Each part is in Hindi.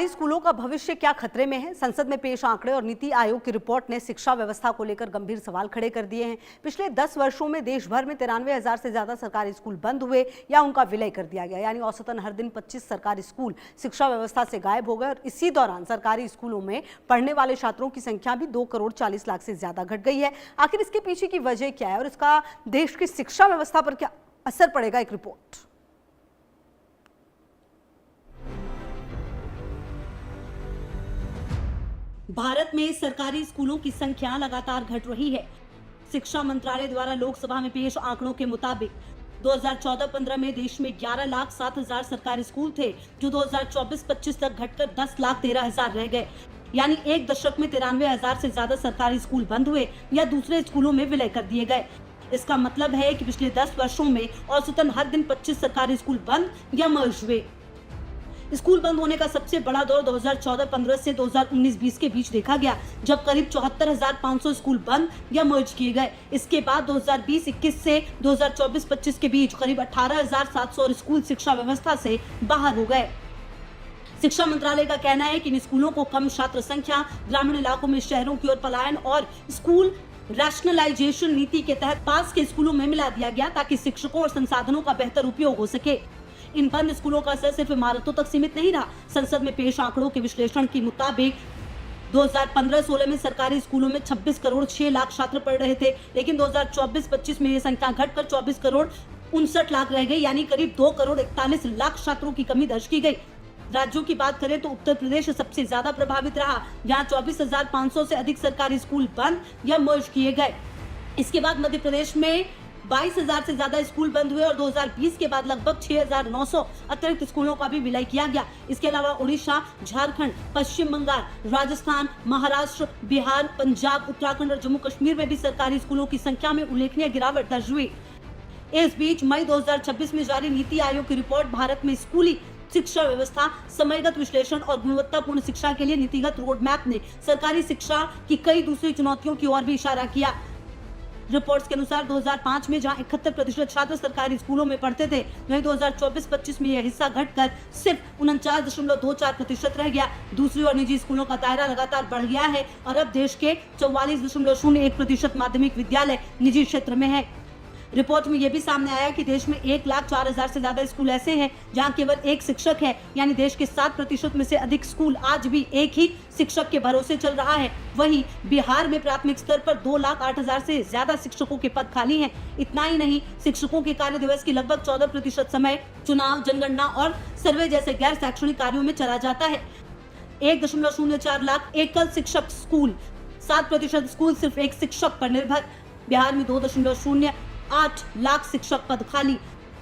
सरकारी स्कूलों का भविष्य क्या खतरे में है? संसद में पेश आंकड़े और नीति आयोग की रिपोर्ट ने शिक्षा व्यवस्था को लेकर गंभीर सवाल खड़े कर दिए हैं। पिछले 10 वर्षों में देश भर में 93,000 से ज्यादा सरकारी स्कूल बंद हुए या उनका विलय कर दिया गया, यानी औसतन हर दिन 25 सरकारी स्कूल शिक्षा व्यवस्था से गायब हो गए। और इसी दौरान सरकारी स्कूलों में पढ़ने वाले छात्रों की संख्या भी 2 करोड़ 40 लाख से ज्यादा घट गई है। आखिर इसके पीछे की वजह क्या है और इसका देश की शिक्षा व्यवस्था पर क्या असर पड़ेगा? एक रिपोर्ट। भारत में सरकारी स्कूलों की संख्या लगातार घट रही है। शिक्षा मंत्रालय द्वारा लोकसभा में पेश आंकड़ों के मुताबिक 2014-15 में देश में 11,07,000 सरकारी स्कूल थे, जो 2024-25 तक घटकर 10,13,000 रह गए। यानी एक दशक में 93,000 से ज्यादा सरकारी स्कूल बंद हुए या दूसरे स्कूलों में विलय कर दिए गए। इसका मतलब है कि पिछले 10 वर्षों में औसतन हर दिन 25 सरकारी स्कूल बंद या मर्ज हुए। स्कूल बंद होने का सबसे बड़ा दौर 2014-15 से 2019-20 के बीच देखा गया, जब करीब 74,500 स्कूल बंद या मर्ज किए गए। इसके बाद 2020-21 से 2024-25 के बीच करीब 18,700 स्कूल शिक्षा व्यवस्था से बाहर हो गए। शिक्षा मंत्रालय का कहना है कि इन स्कूलों को कम छात्र संख्या, ग्रामीण इलाकों में शहरों की ओर पलायन और स्कूल रैशनलाइजेशन नीति के तहत पास के स्कूलों में मिला दिया गया, ताकि शिक्षकों और संसाधनों का बेहतर उपयोग हो सके। इन बंद स्कूलों का असर सिर्फ इमारतों तक सीमित नहीं रहा। संसद में पेश आंकड़ों के विश्लेषण के मुताबिक 2015-16 में सरकारी स्कूलों में 26 करोड़ 6 लाख छात्र पढ़ रहे थे, लेकिन 2024-25 में ये संख्या घटकर 24 करोड़ 59 लाख रह गई, यानी करीब 2 करोड़ 41 लाख छात्रों की कमी दर्ज की गई। राज्यों की बात करें तो उत्तर प्रदेश सबसे ज्यादा प्रभावित रहा, जहां 24,500 से अधिक सरकारी स्कूल बंद या मर्ज किए गए। इसके बाद मध्य प्रदेश में 22,000 से ज्यादा स्कूल बंद हुए और 2020 के बाद लगभग 6,900 अतिरिक्त स्कूलों का भी विलय किया गया। इसके अलावा उड़ीसा, झारखंड, पश्चिम बंगाल, राजस्थान, महाराष्ट्र, बिहार, पंजाब, उत्तराखंड और जम्मू कश्मीर में भी सरकारी स्कूलों की संख्या में उल्लेखनीय गिरावट दर्ज हुई। इस बीच मई 2026 में जारी नीति आयोग की रिपोर्ट भारत में स्कूली शिक्षा व्यवस्था, समयगत विश्लेषण और गुणवत्तापूर्ण शिक्षा के लिए नीतिगत रोड मैप ने सरकारी शिक्षा की कई दूसरी चुनौतियों की ओर भी इशारा किया। रिपोर्ट्स के अनुसार 2005 में जहां 71% छात्र सरकारी स्कूलों में पढ़ते थे, वहीं 2024-25 में यह हिस्सा घटकर सिर्फ 49.24% रह गया। दूसरी ओर निजी स्कूलों का दायरा लगातार बढ़ गया है और अब देश के 44.01% माध्यमिक विद्यालय निजी क्षेत्र में है। रिपोर्ट में यह भी सामने आया कि देश में 1,04,000 से ज्यादा स्कूल ऐसे हैं जहां केवल एक शिक्षक है, यानी देश के 7% में से अधिक स्कूल आज भी एक ही शिक्षक के भरोसे चल रहा है। वहीं बिहार में प्राथमिक स्तर पर 2,08,000 से ज्यादा शिक्षकों के पद खाली हैं। इतना ही नहीं, शिक्षकों के कार्य दिवस की लगभग 14% समय चुनाव, जनगणना और सर्वे जैसे गैर शैक्षणिक कार्यों में चला जाता है। 1.04 लाख एकल शिक्षक स्कूल, 7% स्कूल सिर्फ एक शिक्षक पर निर्भर। बिहार में 2.08 लाख शिक्षक पद खाली,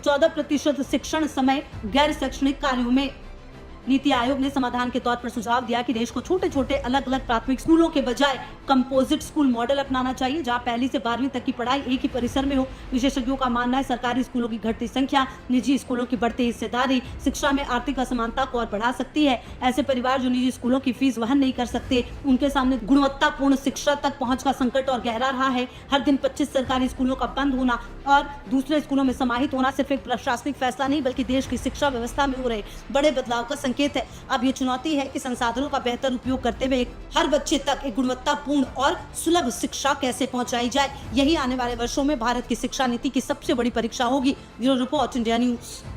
14% शिक्षण समय गैर शैक्षणिक कार्यों में। नीति आयोग ने समाधान के तौर पर सुझाव दिया कि देश को छोटे छोटे अलग अलग प्राथमिक स्कूलों के बजाय कंपोजिट स्कूल मॉडल अपनाना चाहिए, जहां पहली से 12वीं तक की पढ़ाई एक ही परिसर में हो। विशेषज्ञों का मानना है सरकारी स्कूलों की घटती संख्या, निजी स्कूलों की बढ़ती हिस्सेदारी शिक्षा में आर्थिक असमानता को और बढ़ा सकती है। ऐसे परिवार जो निजी स्कूलों की फीस वहन नहीं कर सकते, उनके सामने गुणवत्तापूर्ण शिक्षा तक पहुंच का संकट और गहरा रहा है। हर दिन 25 सरकारी स्कूलों का बंद होना और दूसरे स्कूलों में समाहित होना सिर्फ एक प्रशासनिक फैसला नहीं, बल्कि देश की शिक्षा व्यवस्था में हो रहे बड़े बदलाव का संकेत है। अब ये चुनौती है कि संसाधनों का बेहतर उपयोग करते हुए हर बच्चे तक एक गुणवत्तापूर्ण और सुलभ शिक्षा कैसे पहुंचाई जाए। यही आने वाले वर्षों में भारत की शिक्षा नीति की सबसे बड़ी परीक्षा होगी। Bureau report, India news.